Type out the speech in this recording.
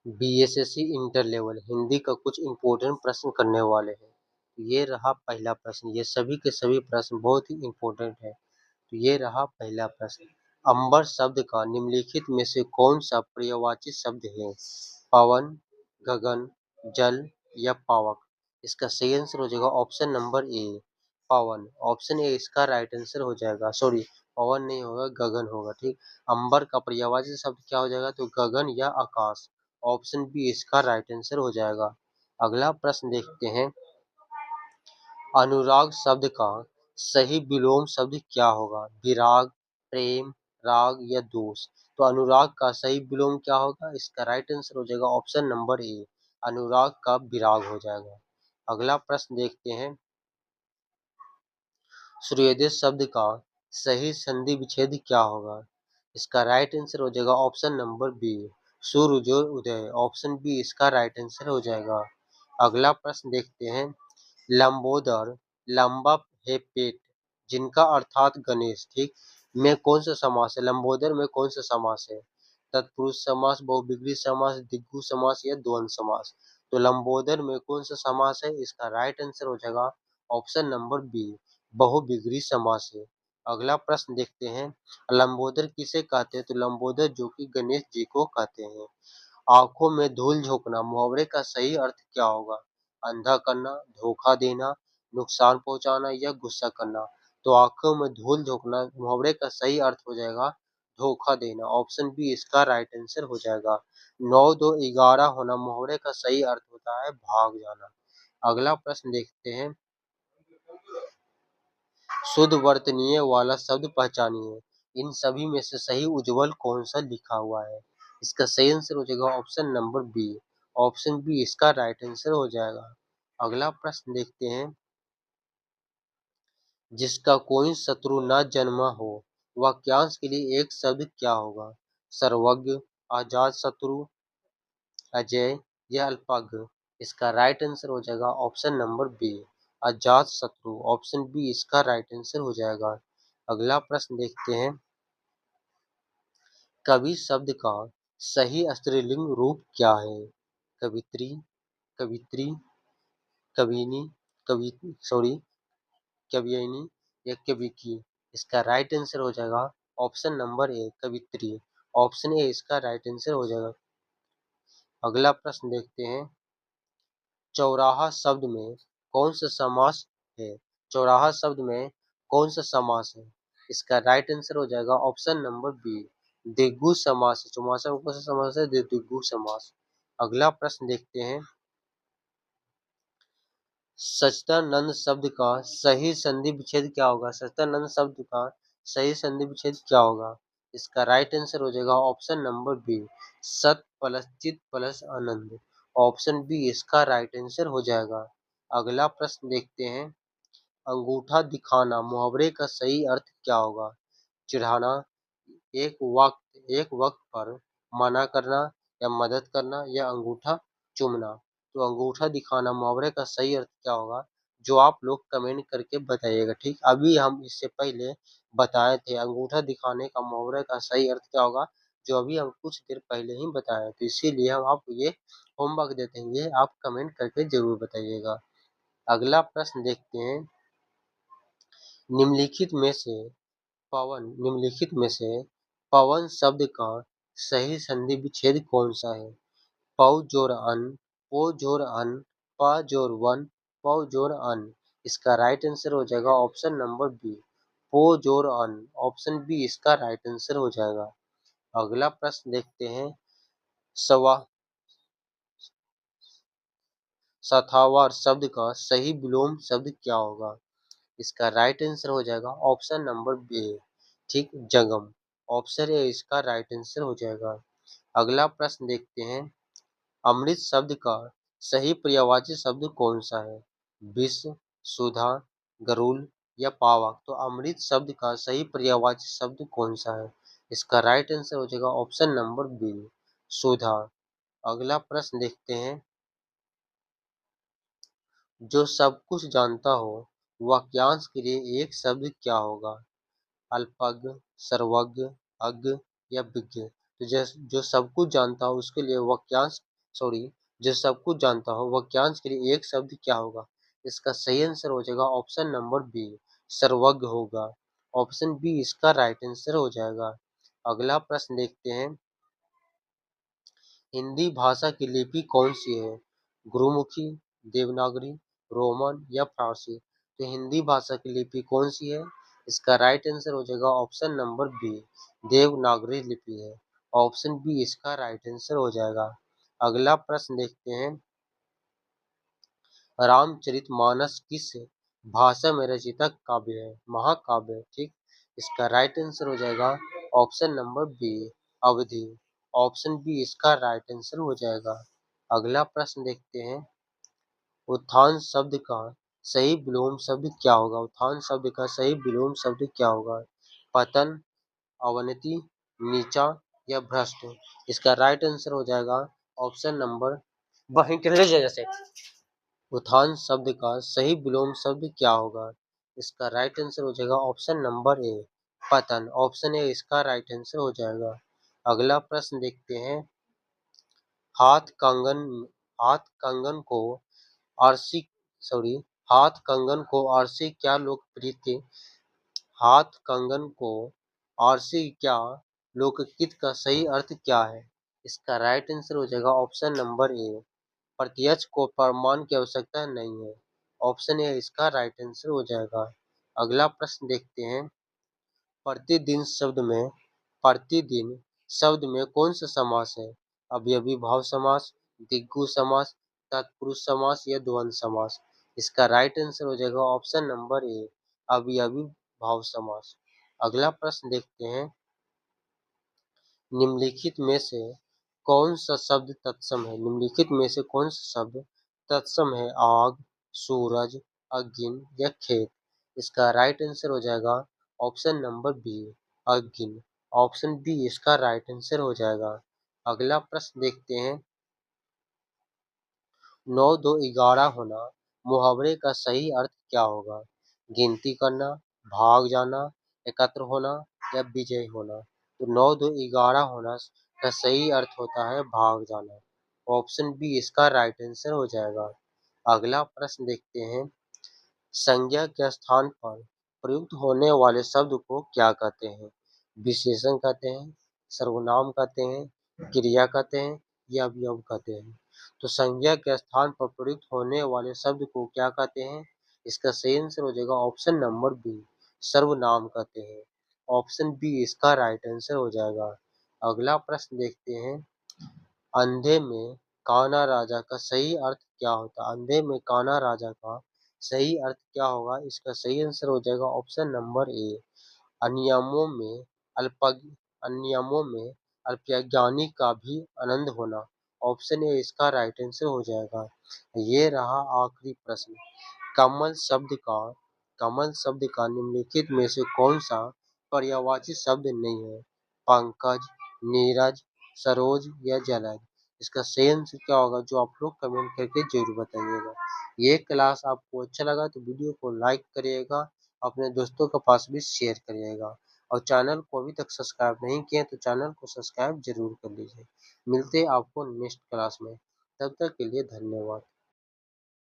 BSSC inter level Hindi का कुछ important प्रश्न करने वाले हैं। ये रहा पहला प्रश्न। ये सभी के सभी प्रश्न बहुत ही इम्पोर्टेंट है। तो ये रहा पहला प्रश्न। अंबर शब्द का निम्नलिखित में से कौन सा पर्यायवाची शब्द है? पवन, गगन, जल या पावक? इसका सही आंसर हो जाएगा option number A, Pawan. Option A इसका राइट आंसर हो जाएगा। सॉरी, पवन नहीं होगा, गगन होगा। ठीक। अंबर का पर्यायवाची शब्द क्या हो जाएगा? तो गगन या आकाश। ऑप्शन बी इसका राइट आंसर हो जाएगा। अगला प्रश्न देखते हैं। अनुराग शब्द का सही विलोम शब्द क्या होगा? विराग, प्रेम, राग या दोष? तो अनुराग का सही विलोम क्या होगा? इसका राइट आंसर हो जाएगा ऑप्शन नंबर ए, अनुराग का विराग हो जाएगा। अगला प्रश्न देखते हैं। सूर्योदय शब्द का सही संधि विच्छेद क्या होगा? इसका राइट आंसर हो जाएगा ऑप्शन नंबर बी, सूर्य उदय। ऑप्शन बी इसका राइट आंसर हो जाएगा। अगला प्रश्न देखते हैं। लंबोदर, लंबा है पेट, जिनका अर्थात गणेश, ठीक, में कौन सा समास है? लंबोदर में कौन सा समास है? तत्पुरुष समास, बहुविग्री समास, द्विगु समास या द्वंद्व समास? तो लंबोदर में कौन सा समास है? इसका राइट आंसर हो जाएगा ऑप्शन नंबर बी, बहुविग्री समास है। अगला प्रश्न देखते हैं। लंबोदर किसे कहते हैं? तो लंबोदर जो कि गणेश जी को कहते हैं। आंखों में धूल झोंकना मुहावरे का सही अर्थ क्या होगा? अंधा करना, धोखा देना, नुकसान पहुंचाना या गुस्सा करना? तो आंखों में धूल झोंकना मुहावरे का सही अर्थ हो जाएगा धोखा देना। ऑप्शन बी इसका राइट आंसर हो जाएगा। 9 2 11 होना मुहावरे का सही अर्थ होता है भाग जाना। अगला प्रश्न देखते हैं। शुद्ध वर्तनीय वाला शब्द पहचानिए। इन सभी में से सही उज्ज्वल कौन सा लिखा हुआ है? इसका सही आंसर हो जाएगा option number B. Option B इसका राइट आंसर हो जाएगा। अगला प्रश्न देखते हैं। जिसका कोई शत्रु न जन्मा हो, वाक्यांश के लिए एक शब्द क्या होगा? सर्वज्ञ, अजात शत्रु, अजय या अल्पज्ञ? इसका राइट आंसर हो जाएगा ऑप्शन नंबर बी, अजात शत्रु। ऑप्शन बी इसका राइट आंसर हो जाएगा। अगला प्रश्न देखते हैं। कवि शब्द का सही स्त्रीलिंग रूप क्या है? कवित्री, कवित्री, कविनी, कवि सॉरी कवियनी या कविकी? इसका राइट आंसर हो जाएगा ऑप्शन नंबर ए, कवित्री। ऑप्शन ए इसका राइट आंसर हो जाएगा। अगला प्रश्न देखते हैं। चौराहा शब्द में कौन सा समास है? चौराहा शब्द में कौन सा समास है? इसका राइट आंसर हो जाएगा ऑप्शन नंबर बी, द्विगु समास। चौमासा में कौन सा समास है? द्विगु समास। अगला प्रश्न देखते हैं। सच्चिदानंद शब्द का सही संधि विच्छेद क्या होगा? सच्चिदानंद शब्द का सही संधि विच्छेद क्या होगा? इसका राइट आंसर हो जाएगा ऑप्शन नंबर बी, सत प्लस चित प्लस आनंद। ऑप्शन बी इसका राइट आंसर हो जाएगा। अगला प्रश्न देखते हैं। अंगूठा दिखाना मुहावरे का सही अर्थ क्या होगा? चिढ़ाना, एक वक्त पर मना करना या मदद करना या अंगूठा चूमना? तो अंगूठा दिखाना मुहावरे का सही अर्थ क्या होगा? जो आप लोग कमेंट करके बताइएगा। ठीक, अभी हम इससे पहले बताए थे अंगूठा दिखाने का मुहावरे का सही अर्थ क्या होगा, जो अभी हम कुछ देर पहले ही बताए। तो इसीलिए हम आपको ये होमवर्क देते हैं, ये आप कमेंट करके जरूर बताइएगा। अगला प्रश्न देखते हैं। निम्नलिखित में से निम्नलिखित में से पवन शब्द का सही संधि विच्छेद कौन सा है? पौ जोड़ अन, पो जोड़ अन, प जोड़ वन, पौ जोड़ अन? इसका राइट आंसर हो जाएगा ऑप्शन नंबर बी, पो जोड़ अन। ऑप्शन बी इसका राइट आंसर हो जाएगा। अगला प्रश्न देखते हैं। सवा सथावार शब्द का सही विलोम शब्द क्या होगा? इसका राइट आंसर हो जाएगा ऑप्शन नंबर बी, ठीक, जंगम। ऑप्शन ए इसका राइट आंसर हो जाएगा। अगला प्रश्न देखते हैं। अमृत शब्द का सही पर्यायवाची शब्द कौन सा है? विष, सुधा, गरुल या पावक? तो अमृत शब्द का सही पर्यायवाची शब्द कौन सा है? इसका राइट आंसर हो जाएगा ऑप्शन नंबर बी, सुधा। अगला प्रश्न देखते हैं। जो सब कुछ जानता हो, वाक्यांश के लिए एक शब्द क्या होगा? अल्पज्ञ, सर्वज्ञ, अज्ञ या विज्ञ? तो जो सब कुछ जानता हो उसके लिए वाक्यांश सॉरी जो सब कुछ जानता हो वाक्यांश के लिए एक शब्द क्या होगा? इसका सही आंसर हो जाएगा ऑप्शन नंबर बी, सर्वज्ञ होगा। ऑप्शन बी इसका राइट आंसर हो जाएगा। अगला प्रश्न देखते हैं, हिंदी भाषा की लिपि कौन सी है? गुरुमुखी, देवनागरी, रोमन या फारसी? तो हिंदी भाषा की लिपि कौन सी है? इसका राइट आंसर हो जाएगा ऑप्शन नंबर बी, देवनागरी लिपि है। ऑप्शन बी इसका राइट आंसर हो जाएगा। अगला प्रश्न देखते हैं, रामचरितमानस किस भाषा में रचित काव्य है? महाकाव्य है, ठीक। इसका राइट आंसर हो जाएगा ऑप्शन नंबर बी, अवधि। ऑप्शन बी इसका राइट आंसर हो जाएगा। अगला प्रश्न देखते हैं, उत्थान शब्द का सही विलोम शब्द क्या होगा? उत्थान शब्द का सही विलोम शब्द क्या होगा? पतन, अवनति, नीचा या भ्रष्ट? इसका राइट आंसर हो जाएगा ऑप्शन नंबर वहीं के ले जैसे उत्थान शब्द का सही विलोम शब्द क्या होगा? इसका राइट आंसर हो जाएगा ऑप्शन नंबर ए, पतन। ऑप्शन ए इसका राइट आंसर हो जाएगा। अगला प्रश्न देखते हैं, हाथ कंगन हाथ कंगन को आरसी सॉरी हाथ कंगन को आरसी क्या लोकप्रिय हाथ कंगन को आरसी क्या लोकगीत का सही अर्थ क्या है? इसका राइट आंसर हो जाएगा ऑप्शन नंबर ए, प्रत्यक्ष को प्रमाण की आवश्यकता नहीं है। ऑप्शन ए इसका राइट आंसर हो जाएगा। अगला प्रश्न देखते हैं, प्रतिदिन शब्द में प्रतिदिन शब्द में कौन सा समास है? अवयवी भाव समास, द्विगु समास, तत्पुरुष समास या द्वंद्व समास? इसका राइट आंसर हो जाएगा ऑप्शन नंबर ए, अवयवी भाव समास। अगला प्रश्न देखते हैं, निम्नलिखित में से कौन सा शब्द तत्सम है? निम्नलिखित में से कौन सा शब्द तत्सम है? आग, सूरज, अग्नि या खेत? इसका राइट आंसर हो जाएगा ऑप्शन नंबर बी, अग्नि। ऑप्शन बी इसका राइट आंसर हो जाएगा। अगला प्रश्न देखते हैं, 9 2 11 होना मुहावरे का सही अर्थ क्या होगा? गिनती करना, भाग जाना, एकत्र होना या विजयी होना? तो 9 2 11 होना का सही अर्थ होता है भाग जाना। ऑप्शन बी इसका राइट आंसर हो जाएगा। अगला प्रश्न देखते हैं, संज्ञा के स्थान पर प्रयुक्त होने वाले शब्द को क्या कहते हैं? विशेषण कहते हैं, सर्वनाम कहते हैं, क्रिया कहते हैं या अवयव कहते हैं? तो संज्ञा के स्थान पर प्रयुक्त होने वाले शब्द को क्या कहते हैं? इसका सही आंसर हो जाएगा ऑप्शन नंबर बी, सर्वनाम कहते हैं। ऑप्शन बी इसका राइट आंसर हो जाएगा। अगला प्रश्न देखते हैं, अंधे में कान्हा राजा का सही अर्थ क्या होता है? अंधे में कान्हा राजा का सही अर्थ क्या होगा? इसका सही आंसर हो जाएगा ऑप्शन नंबर ए, अनियमों में अनियमों में अल्पज्ञानी का भी आनंद होना। ऑप्शन ए इसका राइट आंसर हो जाएगा। ये रहा आखिरी प्रश्न, कमल शब्द का कमल शब्द का निम्नलिखित में से कौन सा पर्यायवाची शब्द नहीं है? पंकज, नीरज, सरोज या जलज? इसका सही आंसर क्या होगा, जो आप लोग कमेंट करके जरूर बताइएगा। ये क्लास आपको अच्छा लगा तो वीडियो को लाइक करिएगा, अपने दोस्तों के पास भी शेयर करिएगा, और चैनल को अभी तक सब्सक्राइब नहीं किए तो चैनल को सब्सक्राइब जरूर कर लीजिए। मिलते हैं आपको नेक्स्ट क्लास में, तब तक के लिए धन्यवाद।